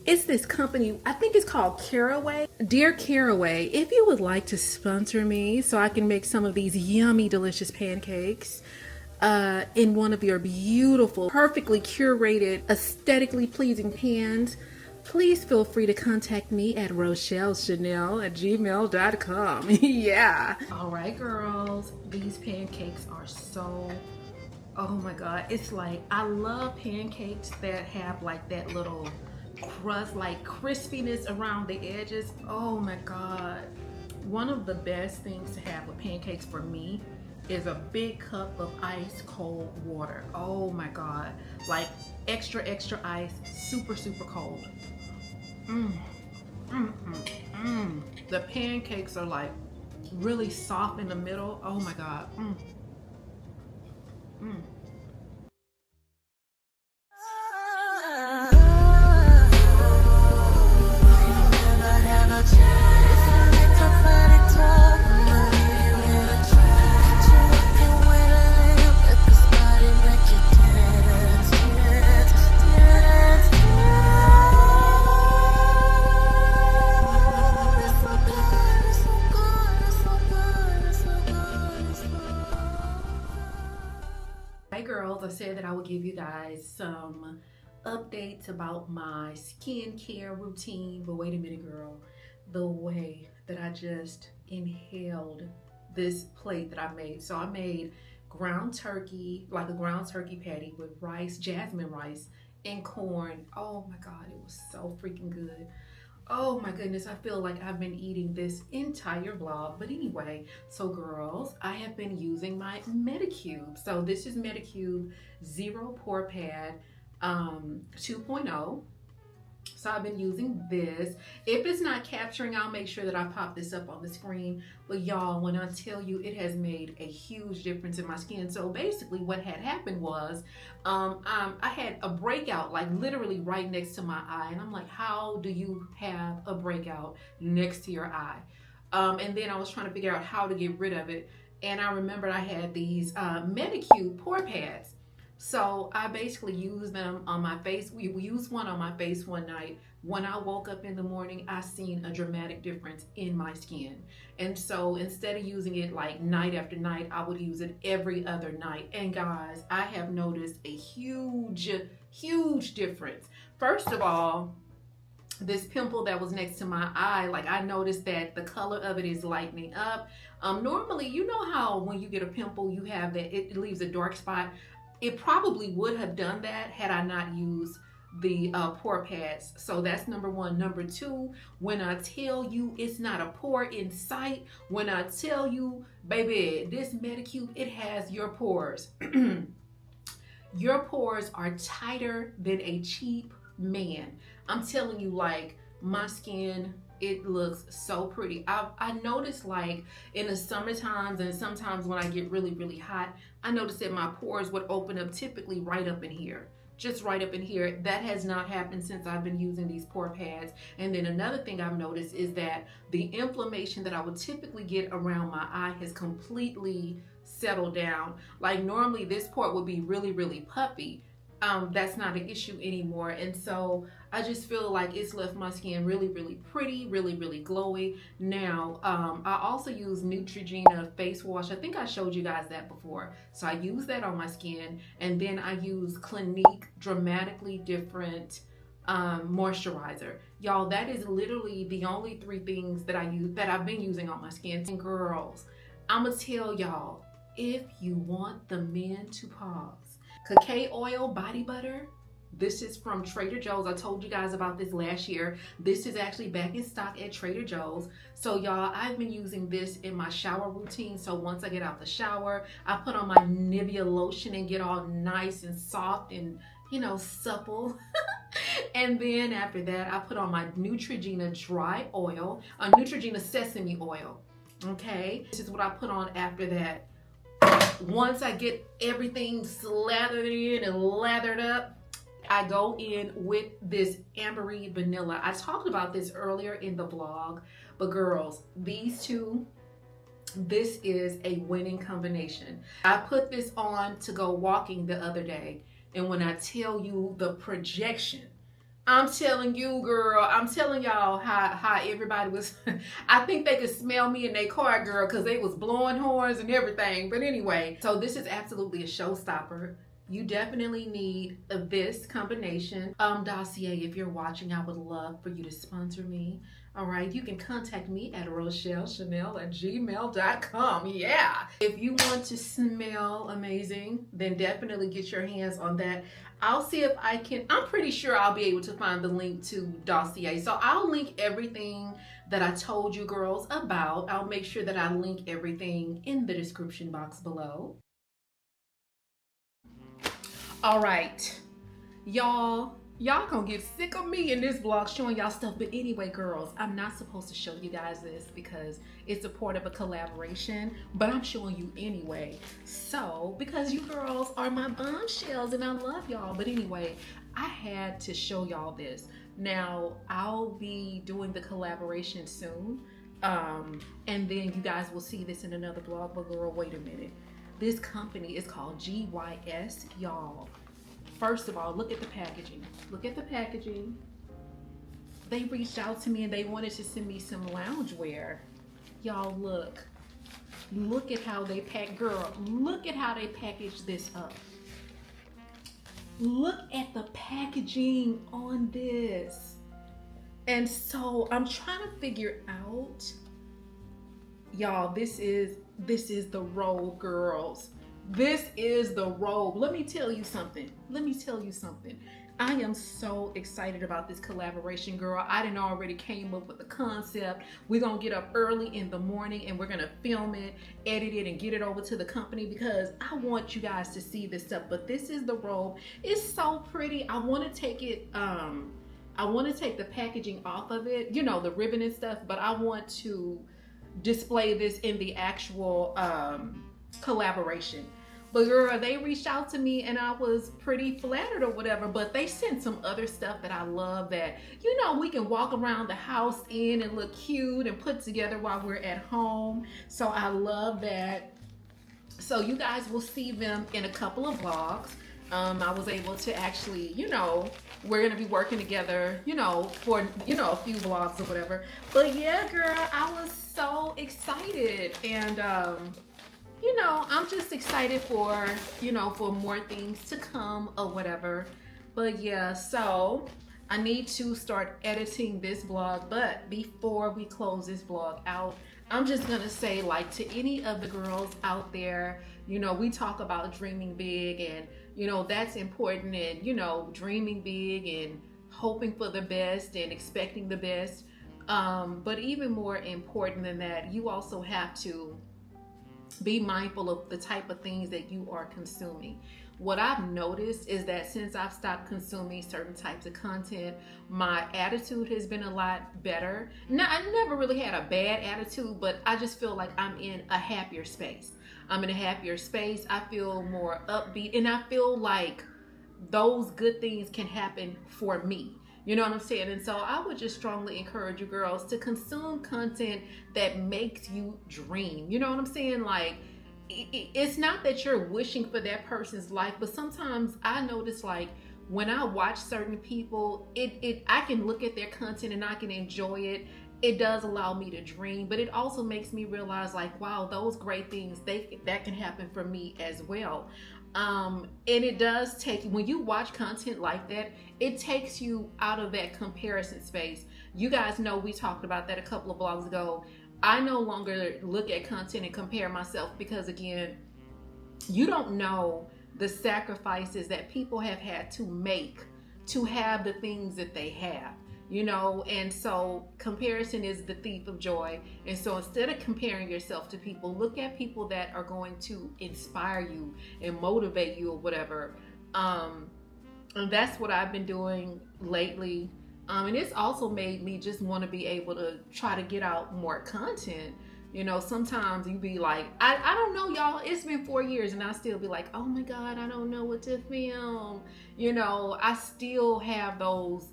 It's this company, I think it's called Caraway. Dear Caraway, if you would like to sponsor me so I can make some of these yummy, delicious pancakes in one of your beautiful, perfectly curated, aesthetically pleasing pans, please feel free to contact me at rochellechanel@gmail.com. Yeah. All right, girls. These pancakes are so, oh my God. It's like, I love pancakes that have like that little crust, like crispiness around the edges. Oh my God. One of the best things to have with pancakes for me is a big cup of ice cold water. Oh my God. Like extra, extra ice, super, super cold. The pancakes are like really soft in the middle. Oh my God. Girls, I said that I would give you guys some updates about my skincare routine, but wait a minute, girl. The way that I just inhaled this plate that I made. So I made ground turkey, like a ground turkey patty with rice, jasmine rice, and corn. Oh my God, it was so freaking good. Oh my goodness, I feel like I've been eating this entire vlog. But anyway, so girls, I have been using my Medicube. So this is Medicube Zero Pore Pad 2.0. So I've been using this. If it's not capturing, I'll make sure that I pop this up on the screen. But y'all, when I tell you, it has made a huge difference in my skin. So basically what had happened was I had a breakout, like literally right next to my eye. And I'm like, how do you have a breakout next to your eye? And then I was trying to figure out how to get rid of it. And I remembered I had these Medicube pore pads. So I basically used them on my face. We used one on my face one night. When I woke up in the morning, I seen a dramatic difference in my skin. And so instead of using it like night after night, I would use it every other night. And guys, I have noticed a huge, huge difference. First of all, this pimple that was next to my eye, like I noticed that the color of it is lightening up. Normally, you know how when you get a pimple, you have that, it leaves a dark spot. It probably would have done that had I not used the pore pads. So that's number one. Number two, when I tell you it's not a pore in sight, when I tell you, baby, this Medicube, it has your pores. Your pores are tighter than a cheap man. I'm telling you, like, my skin, it looks so pretty. I noticed, like, in the summer times and sometimes when I get really, really hot, I noticed that my pores would open up typically right up in here. Just right up in here. That has not happened since I've been using these pore pads. And then another thing I've noticed is that the inflammation that I would typically get around my eye has completely settled down. Like normally this part would be really, really puffy. That's not an issue anymore. And so I just feel like it's left my skin really, really pretty, really, really glowy. Now, I also use Neutrogena face wash. I think I showed you guys that before. So I use that on my skin. And then I use Clinique Dramatically Different moisturizer. Y'all, that is literally the only three things that I use, that I've been using on my skin. And girls, I'ma tell y'all, if you want the men to pause, cacao oil body butter. This is from Trader Joe's. I told you guys about this last year. This is actually back in stock at Trader Joe's. So y'all, I've been using this in my shower routine. So once I get out the shower, I put on my Nivea lotion and get all nice and soft and, you know, supple. And then after that, I put on my Neutrogena dry oil, Neutrogena sesame oil. Okay, this is what I put on after that. Once I get everything slathered in and lathered up, I go in with this ambery vanilla. I talked about this earlier in the vlog, but girls, these two, This is a winning combination. I put this on to go walking the other day, and when I tell you the projection, I'm telling you, girl, I'm telling y'all how everybody was, I think they could smell me in their car, girl, because they was blowing horns and everything. But anyway, so this is absolutely a showstopper. You definitely need this combination. Dossier, if you're watching, I would love for you to sponsor me. All right, you can contact me at RochelleChanel@gmail.com. Yeah. If you want to smell amazing, then definitely get your hands on that. I'll see if I can, I'm pretty sure I'll be able to find the link to Dossier. So I'll link everything that I told you girls about. I'll make sure that I link everything in the description box below. All right, y'all gonna get sick of me in this vlog showing y'all stuff. But anyway, girls, I'm not supposed to show you guys this because it's a part of a collaboration, but I'm showing you anyway. So, because you girls are my bombshells and I love y'all. But anyway, I had to show y'all this. Now, I'll be doing the collaboration soon. And then you guys will see this in another vlog. But girl, wait a minute. This company is called GYS, y'all. First of all, look at the packaging. Look at the packaging. They reached out to me and they wanted to send me some loungewear. Y'all look. Look at how they pack, girl. Look at how they package this up. Look at the packaging on this. And so I'm trying to figure out, y'all, this is the robe, girls. This is the robe. Let me tell you something. I am so excited about this collaboration, girl. I done already came up with the concept. We're gonna get up early in the morning and we're gonna film it, edit it, and get it over to the company because I want you guys to see this stuff. But this is the robe. It's so pretty. I wanna take it, I wanna take the packaging off of it, you know, the ribbon and stuff, but I want to display this in the actual collaboration. But girl, they reached out to me and I was pretty flattered or whatever, but they sent some other stuff that I love that, you know, we can walk around the house in and look cute and put together while we're at home. So I love that. So you guys will see them in a couple of vlogs. I was able to actually, you know, we're gonna be working together, you know, for, you know, a few vlogs or whatever. But yeah, girl, I was so excited. And you know, I'm just excited for, you know, for more things to come or whatever. But yeah, so I need to start editing this vlog. But before we close this vlog out, I'm just gonna say, like, to any of the girls out there, you know, we talk about dreaming big and, you know, that's important, and, you know, dreaming big and hoping for the best and expecting the best. But even more important than that, you also have to be mindful of the type of things that you are consuming. What I've noticed is that since I've stopped consuming certain types of content, my attitude has been a lot better. Now, I never really had a bad attitude, but I just feel like I'm in a happier space. I'm in a happier space. I feel more upbeat, and I feel like those good things can happen for me. You know what I'm saying? And so I would just strongly encourage you girls to consume content that makes you dream. You know what I'm saying? Like, it's not that you're wishing for that person's life, but sometimes I notice, like, when I watch certain people, I can look at their content and I can enjoy it. It does allow me to dream, but it also makes me realize, like, wow, those great things, that can happen for me as well. And it does take, when you watch content like that, it takes you out of that comparison space. You guys know we talked about that a couple of vlogs ago. I no longer look at content and compare myself because, again, you don't know the sacrifices that people have had to make to have the things that they have. You know, and so comparison is the thief of joy. And so instead of comparing yourself to people, look at people that are going to inspire you and motivate you or whatever. And that's what I've been doing lately. And it's also made me just want to be able to try to get out more content. You know, sometimes you be like, I don't know, y'all, it's been 4 years and I still be like, oh my God, I don't know what to film. You know, I still have those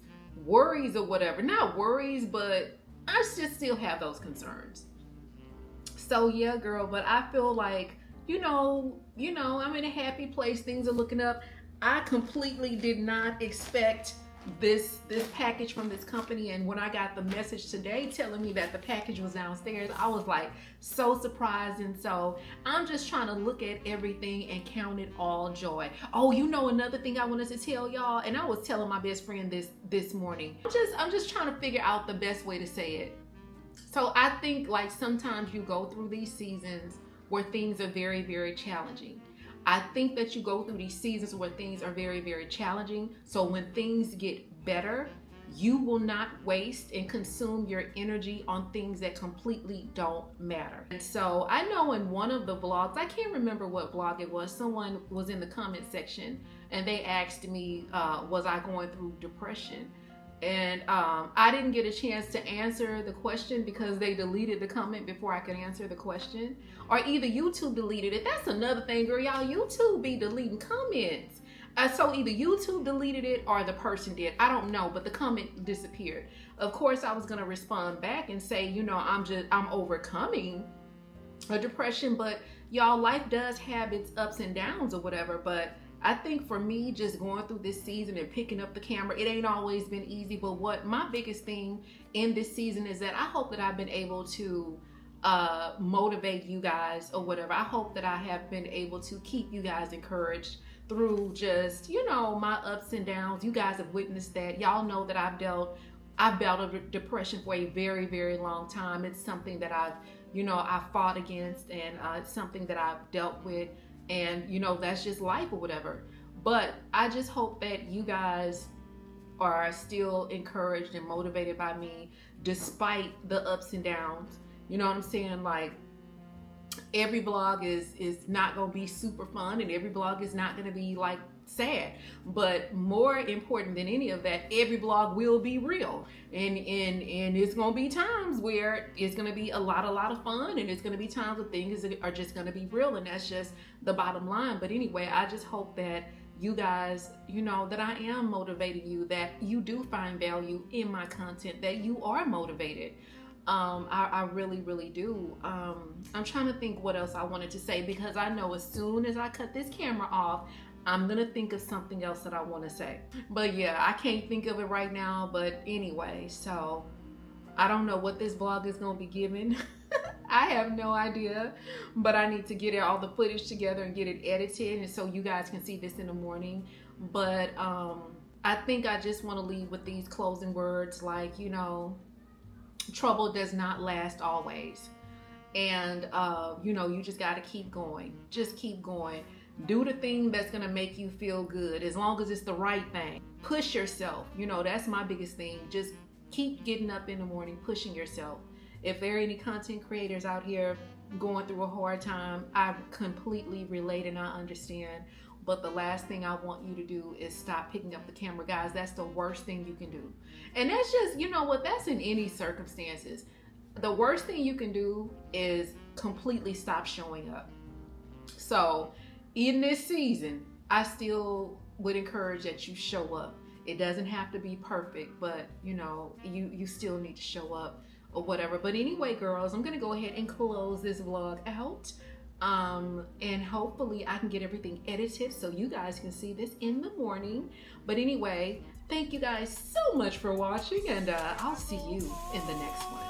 worries or whatever. Not worries, but I just still have those concerns. So yeah, girl, but I feel like, I'm in a happy place. Things are looking up. I completely did not expect this package from this company, and when I got the message today telling me that the package was downstairs, I was like so surprised. And so I'm just trying to look at everything and count it all joy. Oh, another thing I wanted to tell y'all, and I was telling my best friend this morning. I'm just trying to figure out the best way to say it. So I think like sometimes you go through these seasons where things are very, very challenging. I think that you go through these seasons where things are very, very challenging. So when things get better, you will not waste and consume your energy on things that completely don't matter. And so I know in one of the vlogs, I can't remember what vlog it was, someone was in the comment section and they asked me, was I going through depression? And I didn't get a chance to answer the question because they deleted the comment before I could answer the question. Or either YouTube deleted it. That's another thing, girl. Y'all, YouTube be deleting comments. So either YouTube deleted it or the person did. I don't know, but the comment disappeared. Of course, I was going to respond back and say, I'm overcoming a depression. But y'all, life does have its ups and downs or whatever. But I think for me, just going through this season and picking up the camera, it ain't always been easy. But what my biggest thing in this season is that I hope that I've been able to motivate you guys or whatever. I hope that I have been able to keep you guys encouraged through just, my ups and downs. You guys have witnessed that. Y'all know that I've battled with depression for a very, very long time. It's something that I've fought against, and it's something that I've dealt with. And that's just life or whatever. But I just hope that you guys are still encouraged and motivated by me despite the ups and downs. You know what I'm saying? Like, every vlog is not gonna be super fun, and every vlog is not gonna be like sad. But more important than any of that, every vlog will be real, and it's gonna be times where it's gonna be a lot of fun, and it's gonna be times where things are just gonna be real, and that's just the bottom line. But anyway, I just hope that you guys, that I am motivating you, that you do find value in my content, that you are motivated. I really, really do. I'm trying to think what else I wanted to say, because I know as soon as I cut this camera off, I'm gonna think of something else that I want to say. But yeah, I can't think of it right now. But anyway, so I don't know what this vlog is gonna be giving. I have no idea, but I need to get all the footage together and get it edited, and so you guys can see this in the morning. But I think I just want to leave with these closing words, like, trouble does not last always. And you just got to keep going. Just keep going. Do the thing that's going to make you feel good, as long as it's the right thing. Push yourself. That's my biggest thing. Just keep getting up in the morning, pushing yourself. If there are any content creators out here going through a hard time, I completely relate and I understand. But the last thing I want you to do is stop picking up the camera. Guys, that's the worst thing you can do. And that's just, that's in any circumstances. The worst thing you can do is completely stop showing up. So in this season, I still would encourage that you show up. It doesn't have to be perfect, but you still need to show up or whatever. But anyway, girls, I'm gonna go ahead and close this vlog out. And hopefully I can get everything edited so you guys can see this in the morning. But anyway, thank you guys so much for watching, and I'll see you in the next one.